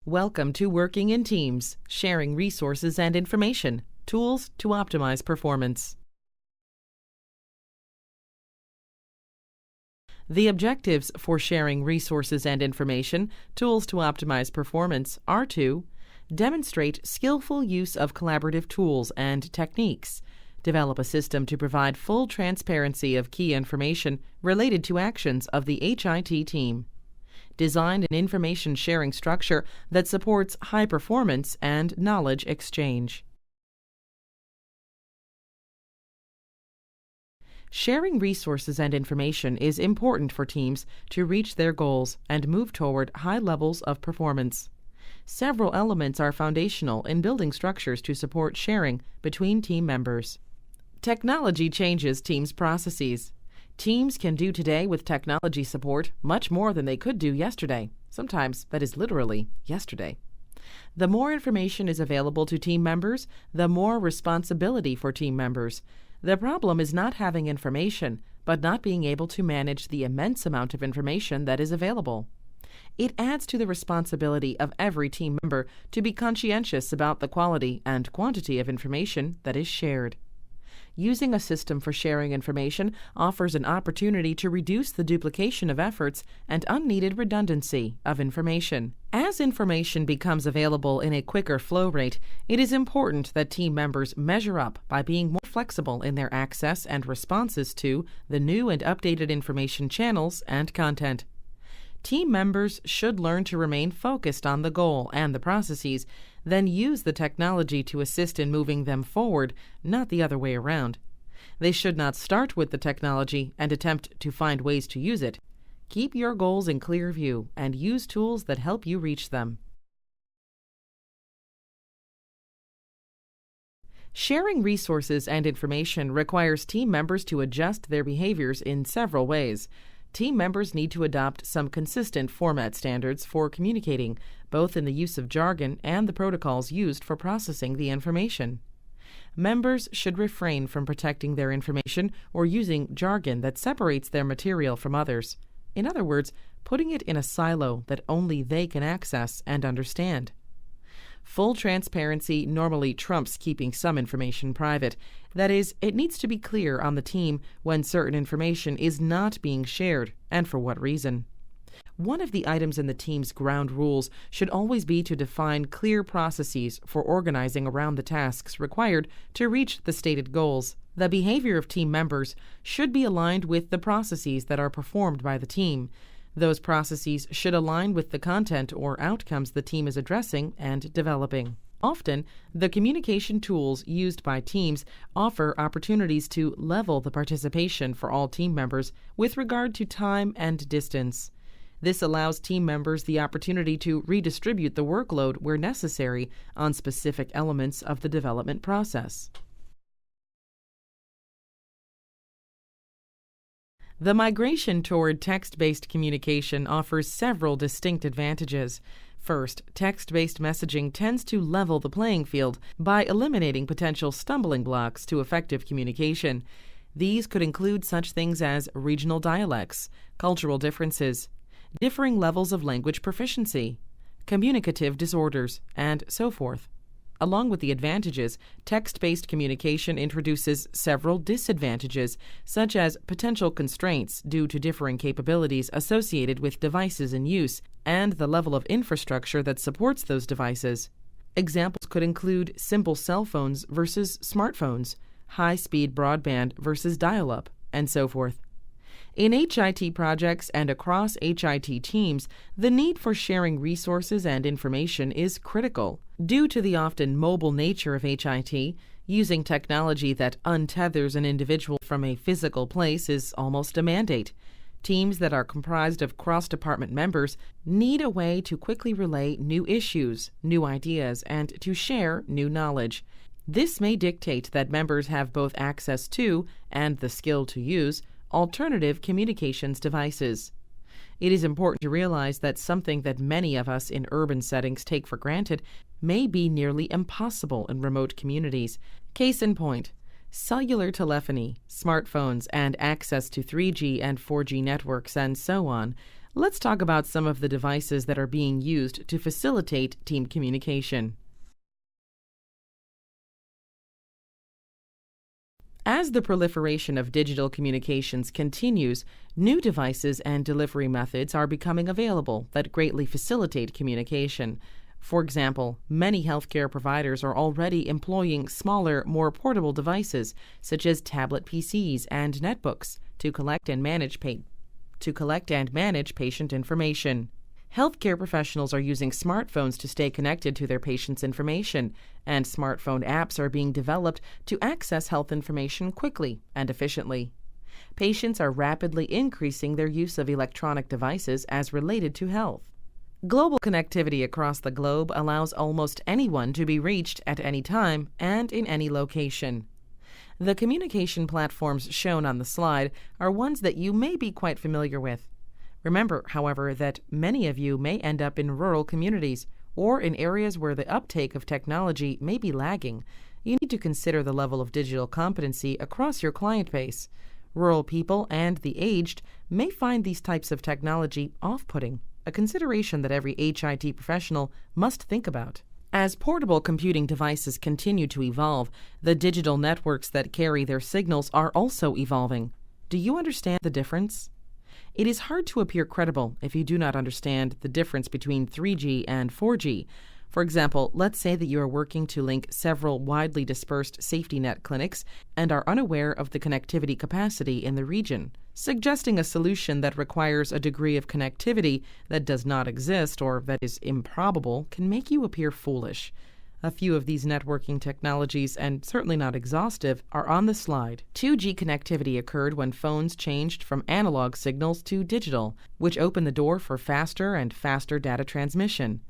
Welcome to Working in Teams, sharing resources and information, tools to optimize performance. The objectives for sharing resources and information, tools to optimize performance, are to demonstrate skillful use of collaborative tools and techniques, develop a system to provide full transparency of key information related to actions of the HIT team, design an information sharing structure that supports high performance and knowledge exchange. Sharing resources and information is important for teams to reach their goals and move toward high levels of performance. Several elements are foundational in building structures to support sharing between team members. Technology changes teams' processes. Teams can do today with technology support much more than they could do yesterday. Sometimes that is literally yesterday. The more information is available to team members, the more responsibility for team members. The problem is not having information, but not being able to manage the immense amount of information that is available. It adds to the responsibility of every team member to be conscientious about the quality and quantity of information that is shared. Using a system for sharing information offers an opportunity to reduce the duplication of efforts and unneeded redundancy of information. As information becomes available in a quicker flow rate, it is important that team members measure up by being more flexible in their access and responses to the new and updated information channels and content. Team members should learn to remain focused on the goal and the processes, then use the technology to assist in moving them forward, not the other way around. They should not start with the technology and attempt to find ways to use it. Keep your goals in clear view and use tools that help you reach them. Sharing resources and information requires team members to adjust their behaviors in several ways. Team members need to adopt some consistent format standards for communicating, both in the use of jargon and the protocols used for processing the information. Members should refrain from protecting their information or using jargon that separates their material from others. In other words, putting it in a silo that only they can access and understand. Full transparency normally trumps keeping some information private. That is, it needs to be clear on the team when certain information is not being shared and for what reason. One of the items in the team's ground rules should always be to define clear processes for organizing around the tasks required to reach the stated goals. The behavior of team members should be aligned with the processes that are performed by the team. Those processes should align with the content or outcomes the team is addressing and developing. Often, the communication tools used by teams offer opportunities to level the participation for all team members with regard to time and distance. This allows team members the opportunity to redistribute the workload where necessary on specific elements of the development process. The migration toward text-based communication offers several distinct advantages. First, text-based messaging tends to level the playing field by eliminating potential stumbling blocks to effective communication. These could include such things as regional dialects, cultural differences, differing levels of language proficiency, communicative disorders, and so forth. Along with the advantages, text-based communication introduces several disadvantages, such as potential constraints due to differing capabilities associated with devices in use and the level of infrastructure that supports those devices. Examples could include simple cell phones versus smartphones, high-speed broadband versus dial-up, and so forth. In HIT projects and across HIT teams, the need for sharing resources and information is critical. Due to the often mobile nature of HIT, using technology that untethers an individual from a physical place is almost a mandate. Teams that are comprised of cross-department members need a way to quickly relay new issues, new ideas, and to share new knowledge. This may dictate that members have both access to, and the skill to use, alternative communications devices. It is important to realize that something that many of us in urban settings take for granted may be nearly impossible in remote communities. Case in point, cellular telephony, smartphones, and access to 3G and 4G networks and so on Let's talk about some of the devices that are being used to facilitate team communication. As the proliferation of digital communications continues, new devices and delivery methods are becoming available that greatly facilitate communication. For example, many healthcare providers are already employing smaller, more portable devices, such as tablet PCs and netbooks, to collect and manage patient information. Healthcare professionals are using smartphones to stay connected to their patients' information, and smartphone apps are being developed to access health information quickly and efficiently. Patients are rapidly increasing their use of electronic devices as related to health. Global connectivity across the globe allows almost anyone to be reached at any time and in any location. The communication platforms shown on the slide are ones that you may be quite familiar with. Remember, however, that many of you may end up in rural communities or in areas where the uptake of technology may be lagging. You need to consider the level of digital competency across your client base. Rural people and the aged may find these types of technology off-putting, a consideration that every HIT professional must think about. As portable computing devices continue to evolve, the digital networks that carry their signals are also evolving. Do you understand the difference? It is hard to appear credible if you do not understand the difference between 3G and 4G. For example, let's say that you are working to link several widely dispersed safety net clinics and are unaware of the connectivity capacity in the region. Suggesting a solution that requires a degree of connectivity that does not exist or that is improbable can make you appear foolish. A few of these networking technologies, and certainly not exhaustive, are on the slide. 2G connectivity occurred when phones changed from analog signals to digital, which opened the door for faster and faster data transmission.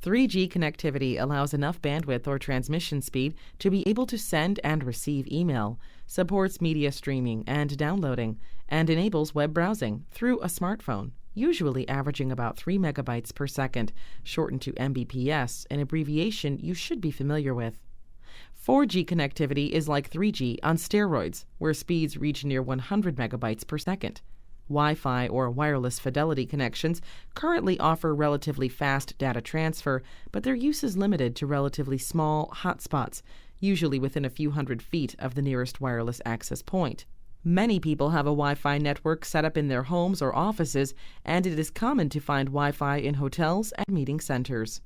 3G connectivity allows enough bandwidth or transmission speed to be able to send and receive email, supports media streaming and downloading, and enables web browsing through a smartphone, usually averaging about 3 megabytes per second, shortened to Mbps, an abbreviation you should be familiar with. 4G connectivity is like 3G on steroids, where speeds reach near 100 megabytes per second. Wi-Fi or wireless fidelity connections currently offer relatively fast data transfer, but their use is limited to relatively small hotspots, usually within a few hundred feet of the nearest wireless access point. Many people have a Wi-Fi network set up in their homes or offices, and it is common to find Wi-Fi in hotels and meeting centers.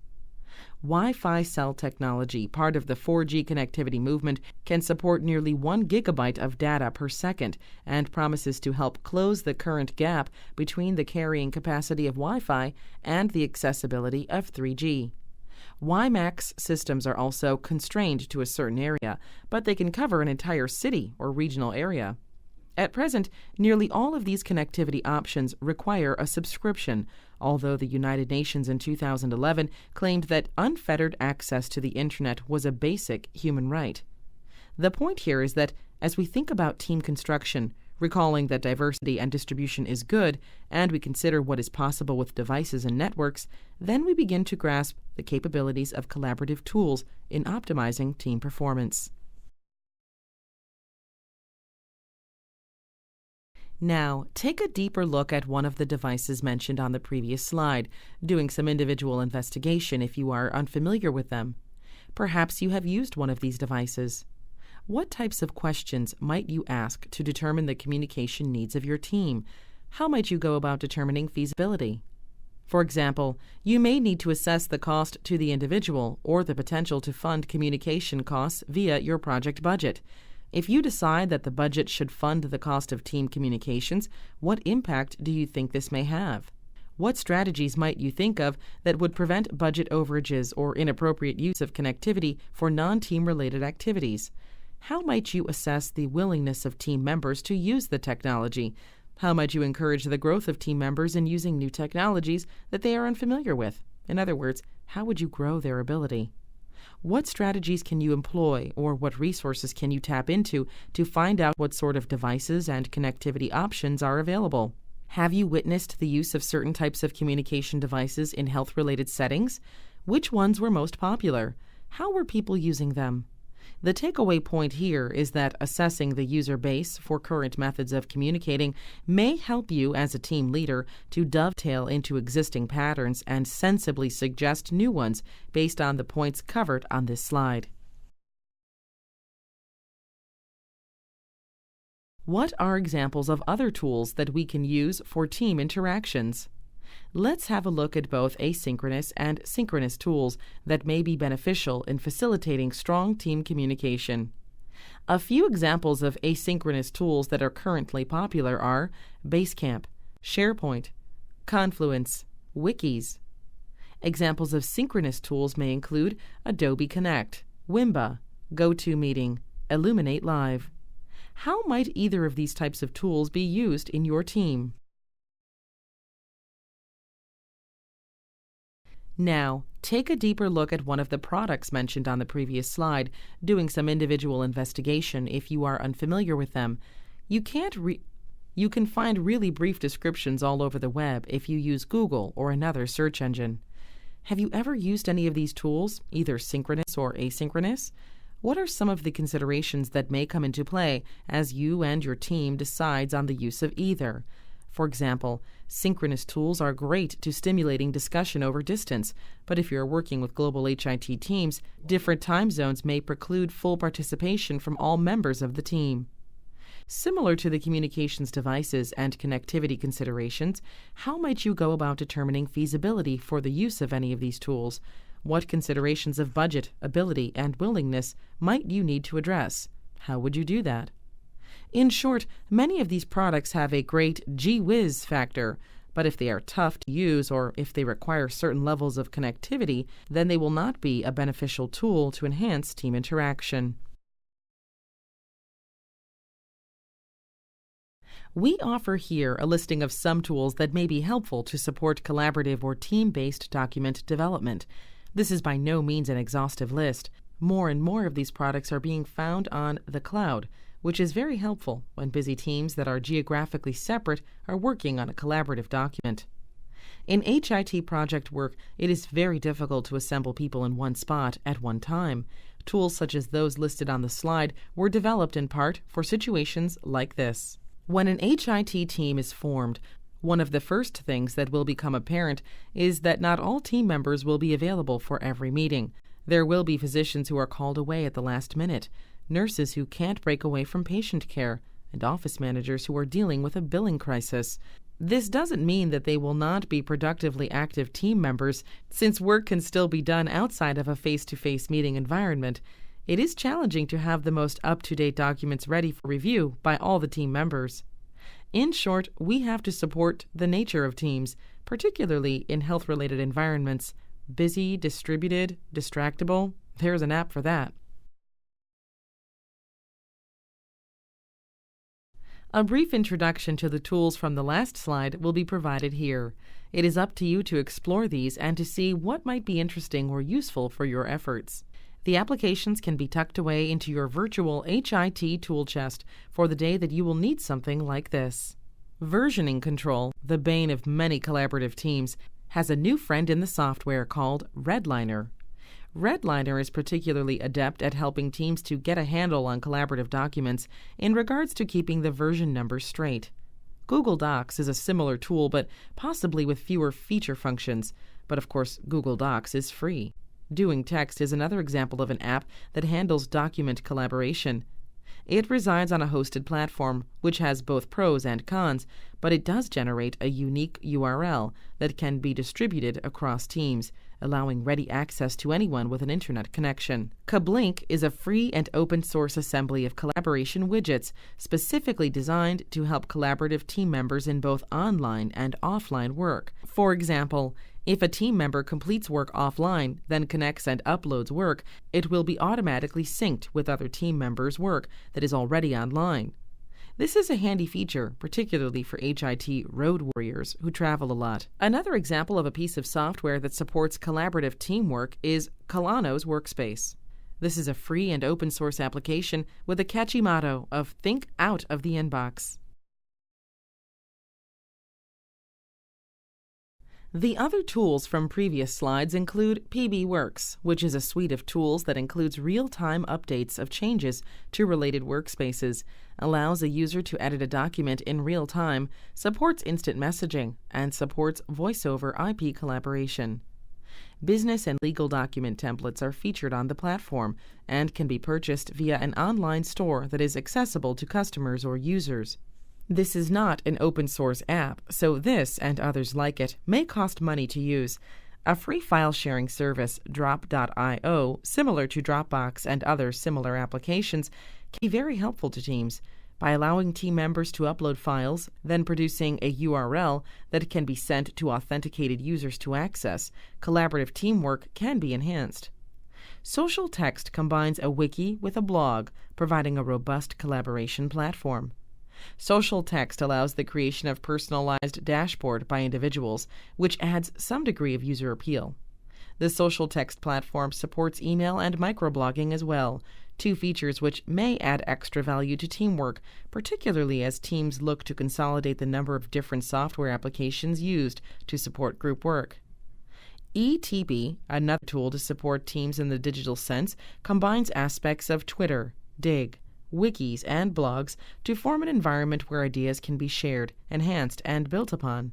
Wi-Fi cell technology, part of the 4G connectivity movement, can support nearly 1 gigabyte of data per second and promises to help close the current gap between the carrying capacity of Wi-Fi and the accessibility of 3G. WiMAX systems are also constrained to a certain area, but they can cover an entire city or regional area. At present, nearly all of these connectivity options require a subscription, although the United Nations in 2011 claimed that unfettered access to the Internet was a basic human right. The point here is that as we think about team construction, recalling that diversity and distribution is good, and we consider what is possible with devices and networks, then we begin to grasp the capabilities of collaborative tools in optimizing team performance. Now, take a deeper look at one of the devices mentioned on the previous slide, doing some individual investigation if you are unfamiliar with them. Perhaps you have used one of these devices. What types of questions might you ask to determine the communication needs of your team? How might you go about determining feasibility? For example, you may need to assess the cost to the individual or the potential to fund communication costs via your project budget. If you decide that the budget should fund the cost of team communications, what impact do you think this may have? What strategies might you think of that would prevent budget overages or inappropriate use of connectivity for non-team related activities? How might you assess the willingness of team members to use the technology? How might you encourage the growth of team members in using new technologies that they are unfamiliar with? In other words, how would you grow their ability? What strategies can you employ, or what resources can you tap into to find out what sort of devices and connectivity options are available? Have you witnessed the use of certain types of communication devices in health-related settings? Which ones were most popular? How were people using them? The takeaway point here is that assessing the user base for current methods of communicating may help you as a team leader to dovetail into existing patterns and sensibly suggest new ones based on the points covered on this slide. What are examples of other tools that we can use for team interactions? Let's have a look at both asynchronous and synchronous tools that may be beneficial in facilitating strong team communication. A few examples of asynchronous tools that are currently popular are Basecamp, SharePoint, Confluence, Wikis. Examples of synchronous tools may include Adobe Connect, Wimba, GoToMeeting, Illuminate Live. How might either of these types of tools be used in your team? Now, take a deeper look at one of the products mentioned on the previous slide, doing some individual investigation if you are unfamiliar with them. You can find really brief descriptions all over the web if you use Google or another search engine. Have you ever used any of these tools, either synchronous or asynchronous? What are some of the considerations that may come into play as you and your team decides on the use of either? For example, synchronous tools are great to stimulating discussion over distance, but if you're working with global HIT teams, different time zones may preclude full participation from all members of the team. Similar to the communications devices and connectivity considerations, how might you go about determining feasibility for the use of any of these tools? What considerations of budget, ability, and willingness might you need to address? How would you do that? In short, many of these products have a great gee whiz factor, but if they are tough to use or if they require certain levels of connectivity, then they will not be a beneficial tool to enhance team interaction. We offer here a listing of some tools that may be helpful to support collaborative or team-based document development. This is by no means an exhaustive list. More and more of these products are being found on the cloud, which is very helpful when busy teams that are geographically separate are working on a collaborative document. In HIT project work, it is very difficult to assemble people in one spot at one time. Tools such as those listed on the slide were developed in part for situations like this. When an HIT team is formed, one of the first things that will become apparent is that not all team members will be available for every meeting. There will be physicians who are called away at the last minute, nurses who can't break away from patient care, and office managers who are dealing with a billing crisis. This doesn't mean that they will not be productively active team members, since work can still be done outside of a face-to-face meeting environment. It is challenging to have the most up-to-date documents ready for review by all the team members. In short, we have to support the nature of teams, particularly in health-related environments. Busy, distributed, distractible, there's an app for that. A brief introduction to the tools from the last slide will be provided here. It is up to you to explore these and to see what might be interesting or useful for your efforts. The applications can be tucked away into your virtual HIT tool chest for the day that you will need something like this. Versioning control, the bane of many collaborative teams, has a new friend in the software called Redliner. Redliner is particularly adept at helping teams to get a handle on collaborative documents in regards to keeping the version numbers straight. Google Docs is a similar tool, but possibly with fewer feature functions. But of course, Google Docs is free. Doing Text is another example of an app that handles document collaboration. It resides on a hosted platform, which has both pros and cons, but it does generate a unique URL that can be distributed across teams, allowing ready access to anyone with an internet connection. Kablink is a free and open-source assembly of collaboration widgets specifically designed to help collaborative team members in both online and offline work. For example, if a team member completes work offline, then connects and uploads work, it will be automatically synced with other team members' work that is already online. This is a handy feature, particularly for HIT road warriors who travel a lot. Another example of a piece of software that supports collaborative teamwork is Colano's Workspace. This is a free and open source application with a catchy motto of "Think out of the inbox." The other tools from previous slides include PBWorks, which is a suite of tools that includes real-time updates of changes to related workspaces, allows a user to edit a document in real time, supports instant messaging, and supports voice-over IP collaboration. Business and legal document templates are featured on the platform and can be purchased via an online store that is accessible to customers or users. This is not an open-source app, so this and others like it may cost money to use. A free file-sharing service, drop.io, similar to Dropbox and other similar applications, can be very helpful to teams. By allowing team members to upload files, then producing a URL that can be sent to authenticated users to access, collaborative teamwork can be enhanced. Social Text combines a wiki with a blog, providing a robust collaboration platform. Social Text allows the creation of personalized dashboard by individuals, which adds some degree of user appeal. The Social Text platform supports email and microblogging as well, two features which may add extra value to teamwork, particularly as teams look to consolidate the number of different software applications used to support group work. ETB, another tool to support teams in the digital sense, combines aspects of Twitter, Dig, wikis, and blogs to form an environment where ideas can be shared, enhanced, and built upon.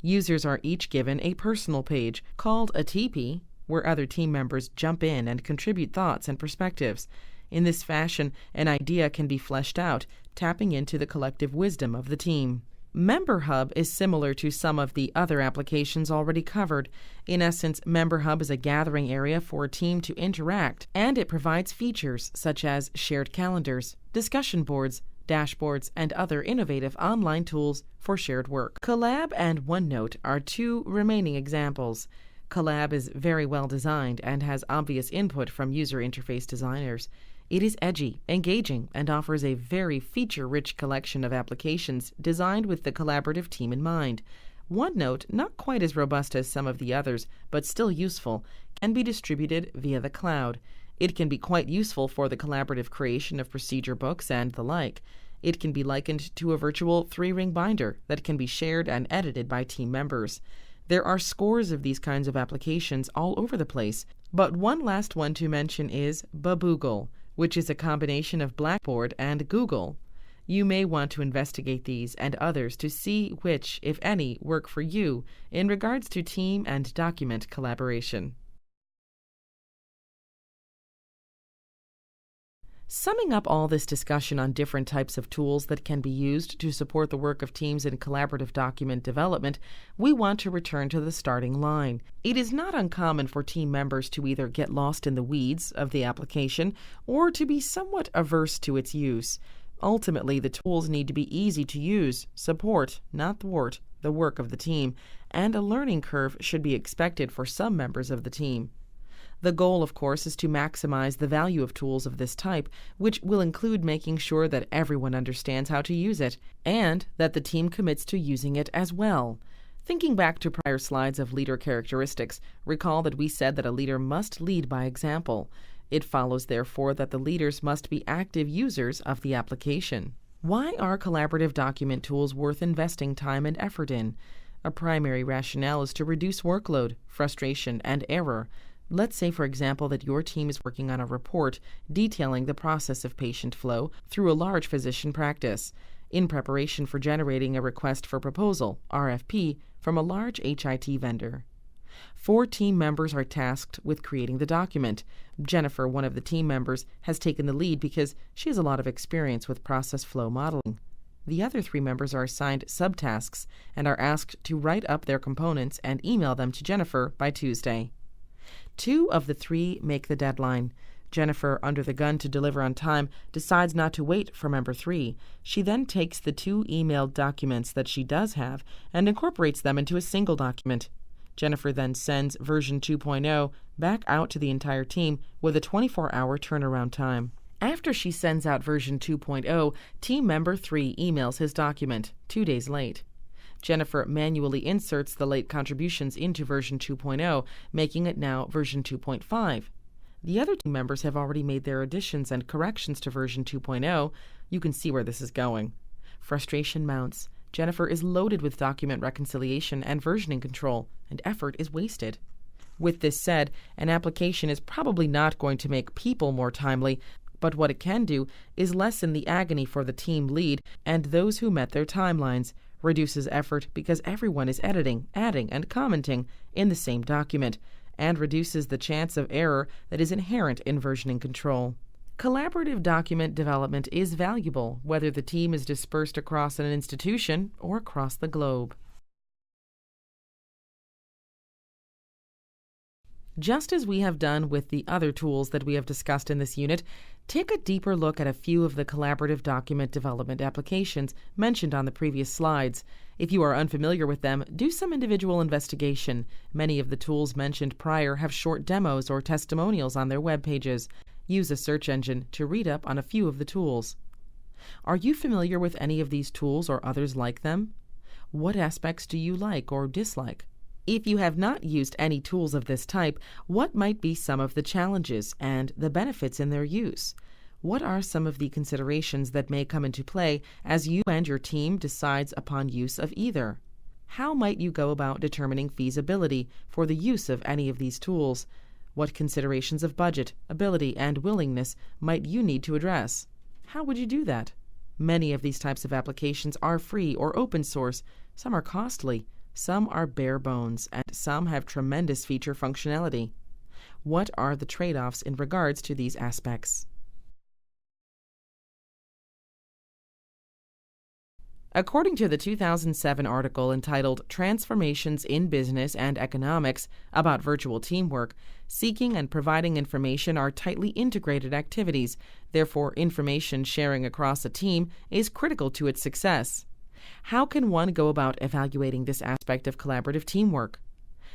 Users are each given a personal page, called a TP, where other team members jump in and contribute thoughts and perspectives. In this fashion, an idea can be fleshed out, tapping into the collective wisdom of the team. Member Hub is similar to some of the other applications already covered. In essence, Member Hub is a gathering area for a team to interact, and it provides features such as shared calendars, discussion boards, dashboards, and other innovative online tools for shared work. Collab and OneNote are two remaining examples. Collab is very well designed and has obvious input from user interface designers. It is edgy, engaging, and offers a very feature-rich collection of applications designed with the collaborative team in mind. OneNote, not quite as robust as some of the others, but still useful, can be distributed via the cloud. It can be quite useful for the collaborative creation of procedure books and the like. It can be likened to a virtual 3-ring binder that can be shared and edited by team members. There are scores of these kinds of applications all over the place, but one last one to mention is Baboogle, which is a combination of Blackboard and Google. You may want to investigate these and others to see which, if any, work for you in regards to team and document collaboration. Summing up all this discussion on different types of tools that can be used to support the work of teams in collaborative document development, we want to return to the starting line. It is not uncommon for team members to either get lost in the weeds of the application or to be somewhat averse to its use. Ultimately, the tools need to be easy to use, support, not thwart, the work of the team, and a learning curve should be expected for some members of the team. The goal, of course, is to maximize the value of tools of this type, which will include making sure that everyone understands how to use it, and that the team commits to using it as well. Thinking back to prior slides of leader characteristics, recall that we said that a leader must lead by example. It follows, therefore, that the leaders must be active users of the application. Why are collaborative document tools worth investing time and effort in? A primary rationale is to reduce workload, frustration, and error. Let's say, for example, that your team is working on a report detailing the process of patient flow through a large physician practice, in preparation for generating a request for proposal, RFP, from a large HIT vendor. 4 team members are tasked with creating the document. Jennifer, one of the team members, has taken the lead because she has a lot of experience with process flow modeling. The other 3 members are assigned subtasks and are asked to write up their components and email them to Jennifer by Tuesday. 2 of the 3 make the deadline. Jennifer, under the gun to deliver on time, decides not to wait for member 3. She then takes the 2 emailed documents that she does have and incorporates them into a single document. Jennifer then sends version 2.0 back out to the entire team with a 24-hour turnaround time. After she sends out version 2.0, team member 3 emails his document 2 days late. Jennifer manually inserts the late contributions into version 2.0, making it now version 2.5. The other team members have already made their additions and corrections to version 2.0. You can see where this is going. Frustration mounts. Jennifer is loaded with document reconciliation and versioning control, and effort is wasted. With this said, an application is probably not going to make people more timely, but what it can do is lessen the agony for the team lead and those who met their timelines, reduces effort because everyone is editing, adding, and commenting in the same document, and reduces the chance of error that is inherent in versioning control. Collaborative document development is valuable whether the team is dispersed across an institution or across the globe. Just as we have done with the other tools that we have discussed in this unit, take a deeper look at a few of the collaborative document development applications mentioned on the previous slides. If you are unfamiliar with them, do some individual investigation. Many of the tools mentioned prior have short demos or testimonials on their web pages. Use a search engine to read up on a few of the tools. Are you familiar with any of these tools or others like them? What aspects do you like or dislike? If you have not used any tools of this type, what might be some of the challenges and the benefits in their use? What are some of the considerations that may come into play as you and your team decides upon use of either? How might you go about determining feasibility for the use of any of these tools? What considerations of budget, ability, and willingness might you need to address? How would you do that? Many of these types of applications are free or open source. Some are costly. Some are bare bones, and some have tremendous feature functionality. What are the trade-offs in regards to these aspects? According to the 2007 article entitled Transformations in Business and Economics about virtual teamwork, seeking and providing information are tightly integrated activities. Therefore, information sharing across a team is critical to its success. How can one go about evaluating this aspect of collaborative teamwork?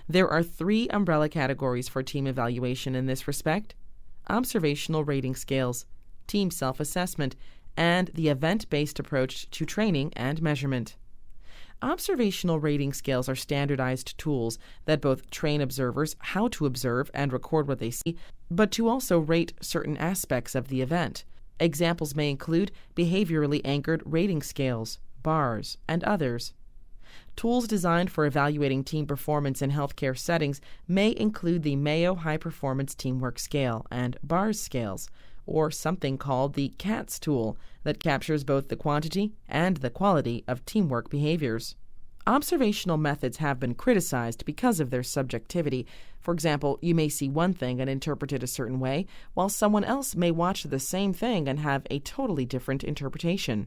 There are 3 umbrella categories for team evaluation in this respect: observational rating scales, team self-assessment, and the event-based approach to training and measurement. Observational rating scales are standardized tools that both train observers how to observe and record what they see, but to also rate certain aspects of the event. Examples may include behaviorally anchored rating scales, bars, and others. Tools designed for evaluating team performance in healthcare settings may include the Mayo High Performance Teamwork Scale and BARS scales, or something called the CATS tool that captures both the quantity and the quality of teamwork behaviors. Observational methods have been criticized because of their subjectivity. For example, you may see one thing and interpret it a certain way, while someone else may watch the same thing and have a totally different interpretation.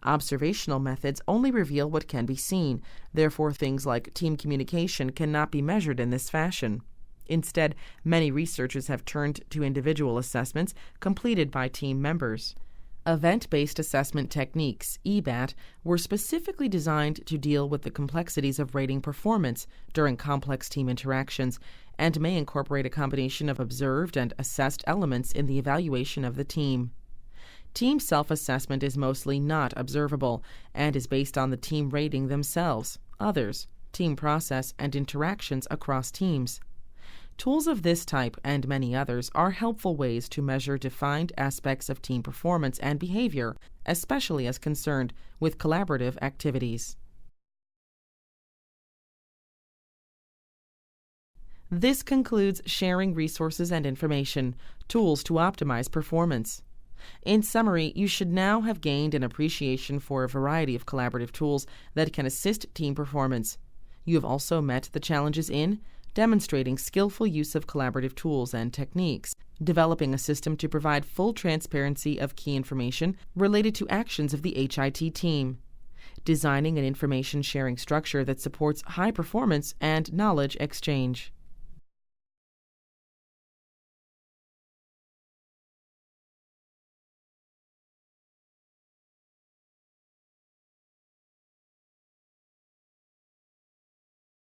Observational methods only reveal what can be seen. Therefore, things like team communication cannot be measured in this fashion. Instead, many researchers have turned to individual assessments completed by team members. Event-based assessment techniques, EBAT, were specifically designed to deal with the complexities of rating performance during complex team interactions and may incorporate a combination of observed and assessed elements in the evaluation of the team. Team self-assessment is mostly not observable and is based on the team rating themselves, others, team process, and interactions across teams. Tools of this type and many others are helpful ways to measure defined aspects of team performance and behavior, especially as concerned with collaborative activities. This concludes sharing resources and information, tools to optimize performance. In summary, you should now have gained an appreciation for a variety of collaborative tools that can assist team performance. You have also met the challenges in demonstrating skillful use of collaborative tools and techniques, developing a system to provide full transparency of key information related to actions of the HIT team, designing an information sharing structure that supports high performance and knowledge exchange.